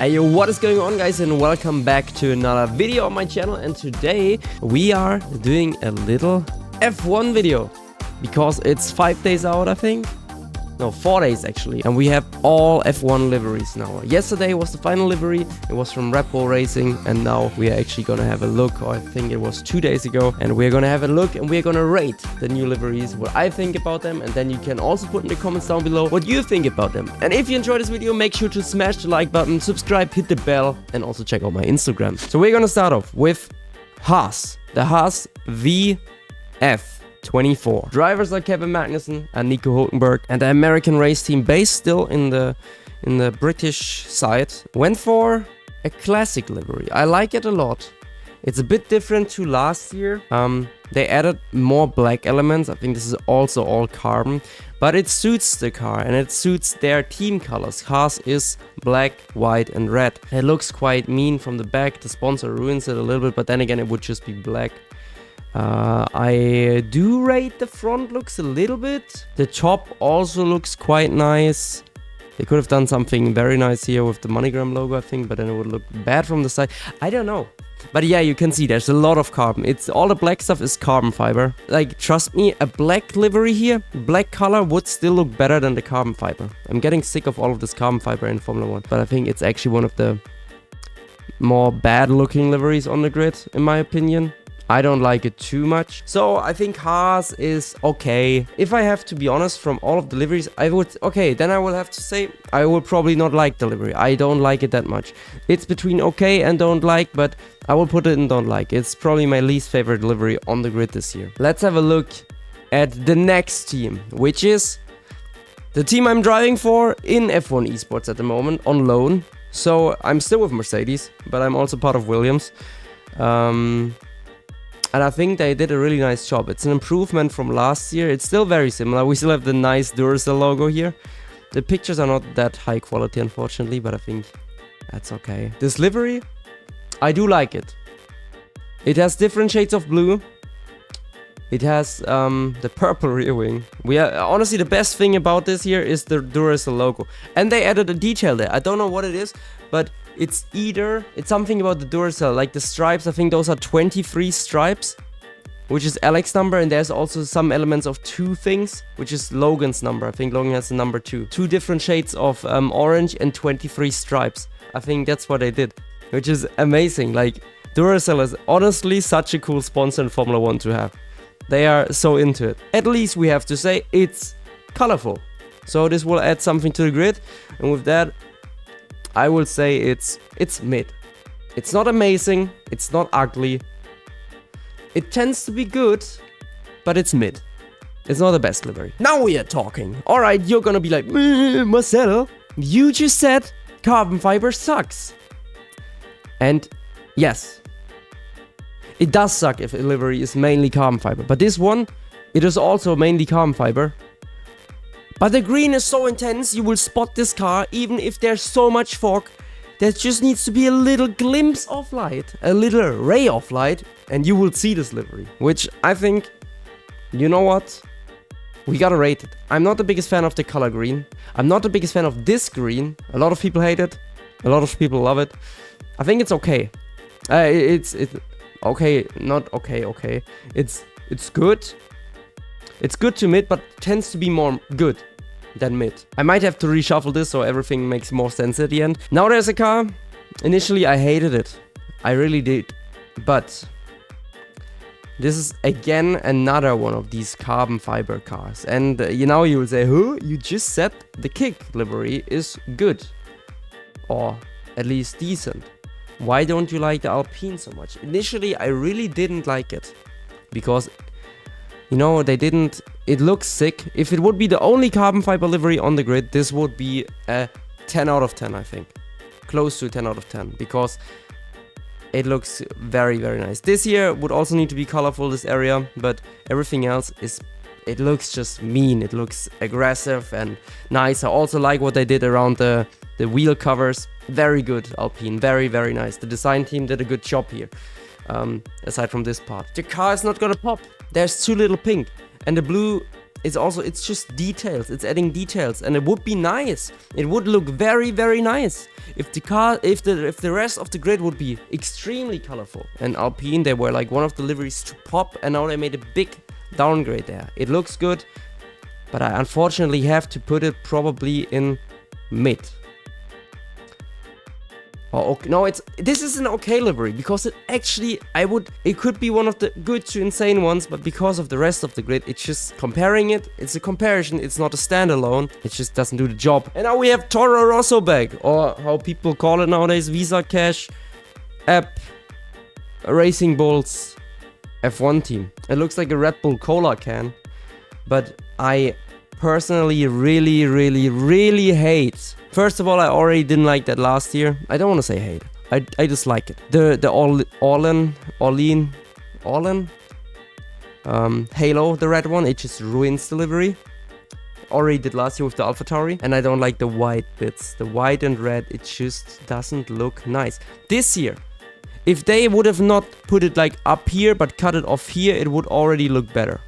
Hey, what is going on, guys, and welcome back to another video on my channel. And today we are doing a little F1 video because it's 5 days out, I think. No, 4 days actually, and we have all F1 liveries now. Yesterday was the final livery, it was from Red Bull Racing, and now we are actually gonna have a look, or I think it was 2 days ago, and we're gonna have a look and we're gonna rate the new liveries, what I think about them, and then you can also put in the comments down below what you think about them. And if you enjoyed this video, make sure to smash the like button, subscribe, hit the bell, and also check out my Instagram. So we're gonna start off with Haas, the Haas VF24. Drivers like Kevin Magnussen and Nico Hülkenberg, and the American race team based still in the British side went for a classic livery. I like it a lot. It's a bit different to last year. They added more black elements. I think this is also all carbon, but it suits the car and it suits their team colors. Haas is black, white and red. It looks quite mean from the back. The sponsor ruins it a little bit, but then again it would just be black. I do rate the front looks a little bit. The top also looks quite nice. They could have done something very nice here with the MoneyGram logo, I think, but then it would look bad from the side. I don't know. But yeah, you can see there's a lot of carbon. It's all the black stuff is carbon fiber. Like, trust me, a black livery here, black color would still look better than the carbon fiber. I'm getting sick of all of this carbon fiber in Formula 1, but I think it's actually one of the more bad looking liveries on the grid, in my opinion. I don't like it too much. So I think Haas is okay. If I have to be honest, from all of the liveries, then I will have to say I will probably not like the livery. I don't like it that much. It's between okay and don't like, but I will put it in don't like. It's probably my least favorite livery on the grid this year. Let's have a look at the next team, which is the team I'm driving for in F1 Esports at the moment on loan. So I'm still with Mercedes, but I'm also part of Williams. And I think they did a really nice job. It's an improvement from last year. It's still very similar. We still have the nice Duracell logo here. The pictures are not that high quality, unfortunately, but I think that's okay. This livery, I do like it. It has different shades of blue. It has the purple rear wing. Honestly, the best thing about this here is the Duracell logo. And they added a detail there. I don't know what it is, but it's something about the Duracell, like the stripes. I think those are 23 stripes, which is Alex's number, and there's also some elements of 2 things, which is Logan's number. I think Logan has the number 2. 2 different shades of orange and 23 stripes. I think that's what they did, which is amazing. Like, Duracell is honestly such a cool sponsor in Formula 1 to have. They are so into it. At least we have to say it's colorful. So this will add something to the grid, and with that, I will say it's mid. It's not amazing, it's not ugly. It tends to be good, but it's mid. It's not the best livery. Now we are talking. Alright, you're gonna be like, Marcel, you just said carbon fiber sucks. And yes, it does suck if a livery is mainly carbon fiber. But this one, it is also mainly carbon fiber. But the green is so intense, you will spot this car even if there's so much fog. There just needs to be a little glimpse of light, a little ray of light, and you will see this livery. Which I think, you know what? We gotta rate it. I'm not the biggest fan of the color green. I'm not the biggest fan of this green. A lot of people hate it. A lot of people love it. I think it's okay. It's okay, not okay. It's good. It's good to mid, but tends to be more good than mid. I might have to reshuffle this so everything makes more sense at the end. Now there's a car. Initially I hated it. I really did. But this is again another one of these carbon fiber cars. And you will say, huh? You just said the Kick livery is good. Or at least decent. Why don't you like the Alpine so much? Initially I really didn't like it. Because it looks sick. If it would be the only carbon fiber livery on the grid, this would be a 10 out of 10, I think. Close to a 10 out of 10, because it looks very, very nice. This here would also need to be colorful, this area, but everything else it looks just mean. It looks aggressive and nice. I also like what they did around the wheel covers. Very good, Alpine, very, very nice. The design team did a good job here. Aside from this part. The car is not gonna pop. There's too little pink. And the blue it's just details. It's adding details, and it would be nice. It would look very, very nice if the rest of the grid would be extremely colorful. And Alpine, they were like one of the liveries to pop, and now they made a big downgrade there. It looks good, but I unfortunately have to put it probably in mid. Oh, okay. No, this is an okay livery, because it actually, it could be one of the good to insane ones, but because of the rest of the grid, it's just comparing it. It's a comparison, it's not a standalone. It just doesn't do the job. And now we have Toro Rosso bag, or how people call it nowadays, Visa Cash App Racing Bulls F1 team. It looks like a Red Bull Cola can, but I personally really, really, really hate. First of all, I already didn't like that last year. I don't want to say hate. I just like it. The Halo, the red one, it just ruins the livery. Already did last year with the AlphaTauri, and I don't like the white bits. The white and red, it just doesn't look nice. This year, if they would have not put it like up here, but cut it off here, it would already look better.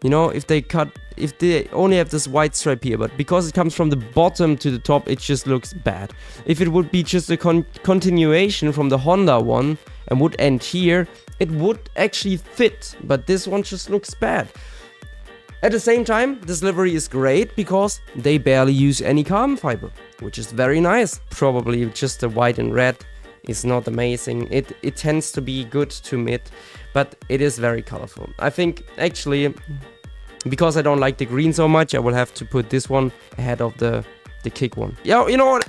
You know, if they only have this white stripe here, but because it comes from the bottom to the top, it just looks bad. If it would be just a continuation from the Honda one and would end here, it would actually fit, but this one just looks bad. At the same time, this livery is great because they barely use any carbon fiber, which is very nice. Probably just the white and red is not amazing. It tends to be good to mid, but it is very colorful. I think actually, because I don't like the green so much, I will have to put this one ahead of the kick one. Yeah, you know what?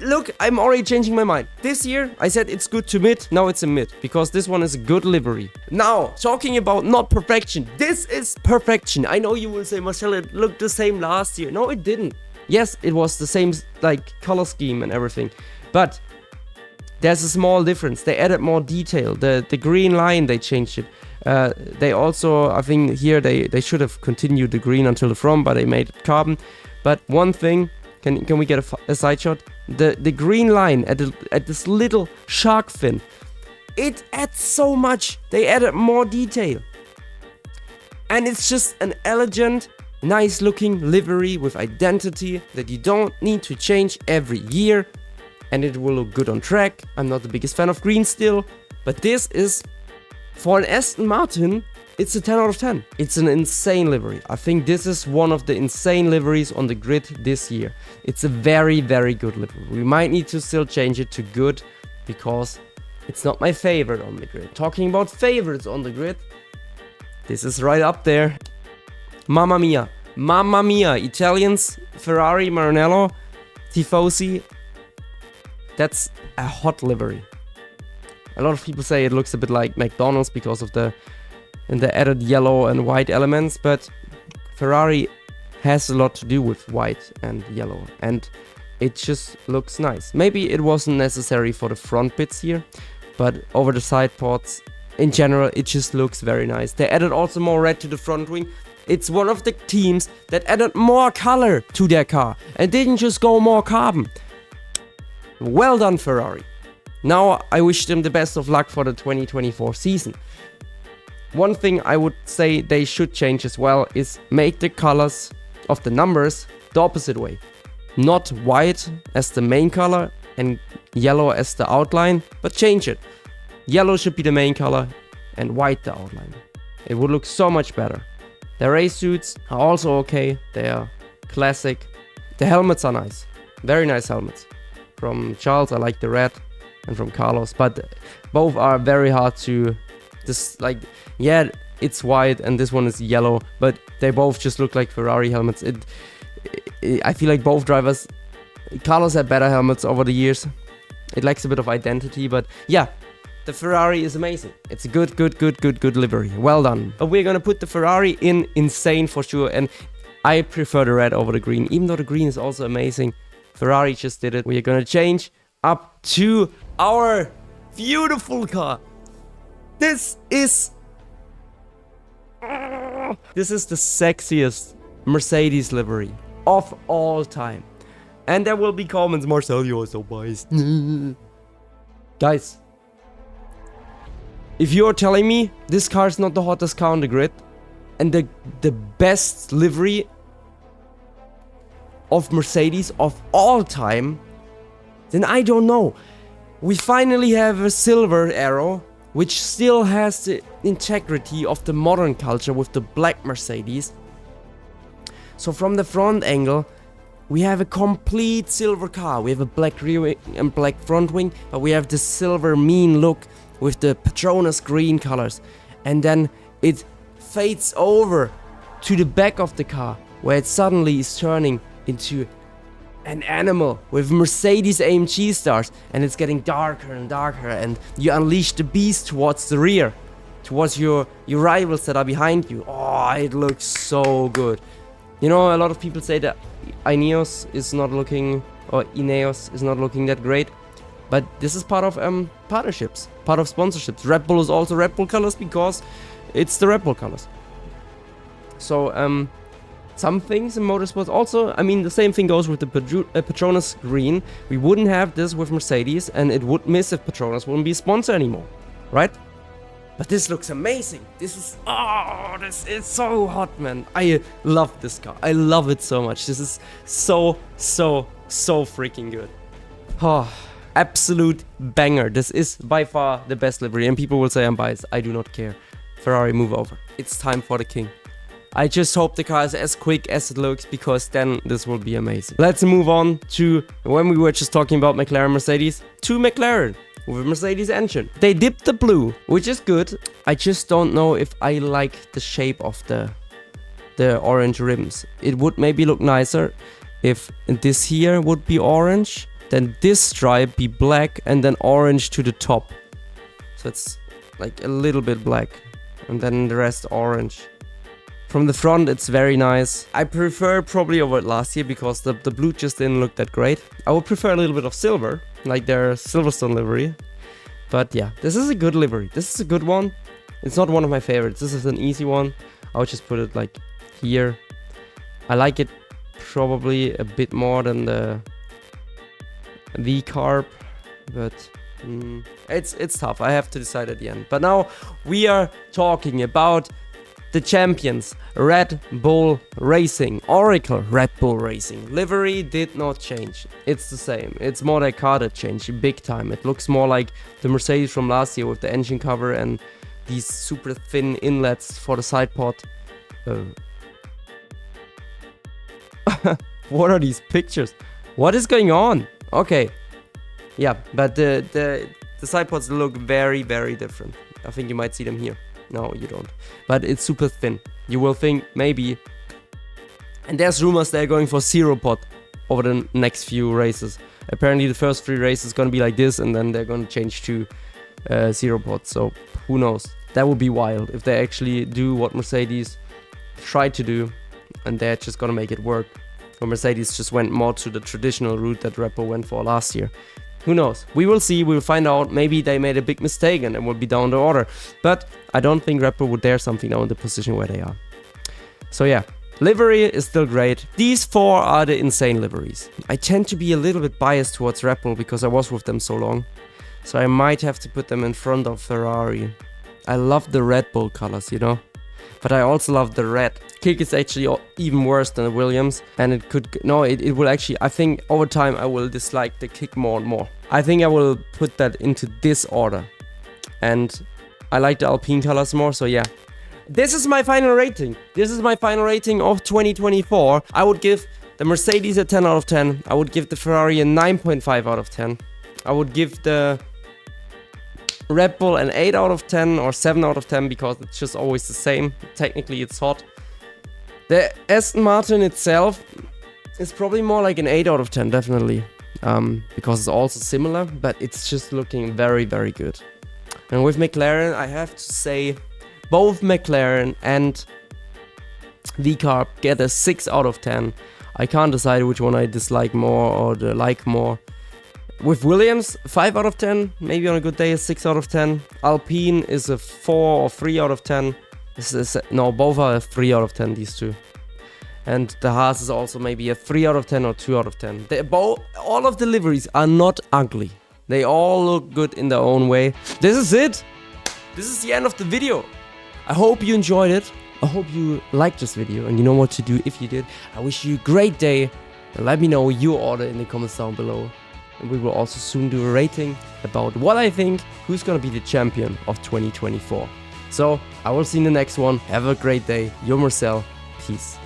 Look, I'm already changing my mind. This year, I said it's good to mid, now it's a mid, because this one is a good livery. Now, talking about not perfection, this is perfection. I know you will say, Marcel, it looked the same last year. No, it didn't. Yes, it was the same like color scheme and everything, but there's a small difference. They added more detail. The green line, they changed it. They also, I think here they should have continued the green until the front, but they made it carbon. But one thing, can we get a side shot? The green line at this little shark fin, it adds so much. They added more detail, and it's just an elegant, nice looking livery with identity that you don't need to change every year, and it will look good on track. I'm not the biggest fan of green still, but this is, for an Aston Martin, it's a 10 out of 10. It's an insane livery. I think this is one of the insane liveries on the grid this year. It's a very, very good livery. We might need to still change it to good, because it's not my favorite on the grid. Talking about favorites on the grid, this is right up there. Mamma mia. Mamma mia. Italians, Ferrari, Maranello, Tifosi. That's a hot livery. A lot of people say it looks a bit like McDonald's because of the added yellow and white elements, but Ferrari has a lot to do with white and yellow, and it just looks nice. Maybe it wasn't necessary for the front bits here, but over the side ports, in general, it just looks very nice. They added also more red to the front wing. It's one of the teams that added more color to their car and didn't just go more carbon. Well done, Ferrari. Now I wish them the best of luck for the 2024 season. One thing I would say they should change as well is make the colors of the numbers the opposite way. Not white as the main color and yellow as the outline, but change it. Yellow should be the main color and white the outline. It would look so much better. The race suits are also okay. They are classic. The helmets are nice. Very nice helmets. From Charles, I like the red, and from Carlos, but both are very hard to yeah, it's white and this one is yellow, but they both just look like Ferrari helmets. I feel like both drivers, Carlos had better helmets over the years. It lacks a bit of identity, but yeah, the Ferrari is amazing. It's a good livery. Well done. But we're gonna put the Ferrari in insane for sure, and I prefer the red over the green, even though the green is also amazing. Ferrari just did it. We're gonna change up to our beautiful car. This is the sexiest Mercedes livery of all time. And there will be comments, Marcel, you are so biased. Guys, If you're telling me this car is not the hottest car on the grid and the best livery of Mercedes of all time, then I don't know. We finally have a silver arrow, which still has the integrity of the modern culture with the black Mercedes. So from the front angle, we have a complete silver car. We have a black rear wing and black front wing, but we have the silver mean look with the Petronas green colors. And then it fades over to the back of the car, where it suddenly is turning into an animal with Mercedes AMG stars, and it's getting darker and darker, and you unleash the beast towards the rear, towards your rivals that are behind you. Oh, it looks so good. You know, a lot of people say that Ineos is not looking, or Ineos is not looking that great, but this is part of partnerships, part of sponsorships. Red Bull is also Red Bull colors because it's the Red Bull colors. So some things in motorsports also, I mean, the same thing goes with the Petronas green. We wouldn't have this with Mercedes, and it would miss if Petronas wouldn't be a sponsor anymore, right? But this looks amazing. This is, oh, this is so hot, man. I love this car. I love it so much. This is so freaking good. Oh, absolute banger. This is by far the best livery, and people will say I'm biased. I do not care. Ferrari, move over. It's time for the king. I just hope the car is as quick as it looks, because then this will be amazing. Let's move on to, when we were just talking about McLaren Mercedes, to McLaren with a Mercedes engine. They dipped the blue, which is good. I just don't know if I like the shape of the orange rims. It would maybe look nicer if this here would be orange, then this stripe be black, and then orange to the top. So it's like a little bit black, and then the rest orange. From the front, it's very nice. I prefer probably over last year because the blue just didn't look that great. I would prefer a little bit of silver, like their Silverstone livery. But yeah, this is a good livery. This is a good one. It's not one of my favorites. This is an easy one. I'll just put it like here. I like it probably a bit more than the V-Carb, but it's tough. I have to decide at the end. But now we are talking about the champions, Red Bull Racing, Oracle Red Bull Racing. Livery did not change. It's the same. It's more like car that changed big time. It looks more like the Mercedes from last year with the engine cover and these super thin inlets for the side pod. What are these pictures? What is going on? Okay. Yeah, but the side pods look very, very different. I think you might see them here. No, you don't. But it's super thin. You will think maybe. And there's rumors they're going for zero pod over the next few races. Apparently the first 3 races is gonna be like this, and then they're gonna change to zero pod. So who knows? That would be wild if they actually do what Mercedes tried to do, and they're just gonna make it work. Or Mercedes just went more to the traditional route that Red Bull went for last year. Who knows? We will see, we'll find out. Maybe they made a big mistake and it will be down the order. But I don't think Red Bull would dare something now in the position where they are. So yeah, livery is still great. These 4 are the insane liveries. I tend to be a little bit biased towards Red Bull because I was with them so long. So I might have to put them in front of Ferrari. I love the Red Bull colors, you know? But I also love the red. Kick is actually even worse than the Williams, and it could, no, it will actually, I think over time I will dislike the kick more and more. I think I will put that into this order, and I like the Alpine colors more, so yeah. This is my final rating. This is my final rating of 2024. I would give the Mercedes a 10 out of 10. I would give the Ferrari a 9.5 out of 10. I would give the Red Bull an 8 out of 10 or 7 out of 10 because it's just always the same. Technically it's hot. The Aston Martin itself is probably more like an 8 out of 10, definitely. Because it's also similar, but it's just looking very, very good. And with McLaren, I have to say both McLaren and V-Carb get a 6 out of 10. I can't decide which one I dislike more or like more. With Williams, 5 out of 10, maybe on a good day a 6 out of 10. Alpine is a 4 or 3 out of 10. No, both are a 3 out of 10, these two. And the Haas is also maybe a 3 out of 10 or 2 out of 10. All of the liveries are not ugly. They all look good in their own way. This is it. this is the end of the video. I hope you enjoyed it. I hope you liked this video and you know what to do if you did. I wish you a great day. And let me know your order in the comments down below. And we will also soon do a rating about what I think, who's gonna be the champion of 2024. So, I will see you in the next one. Have a great day. You're Marcel. Peace.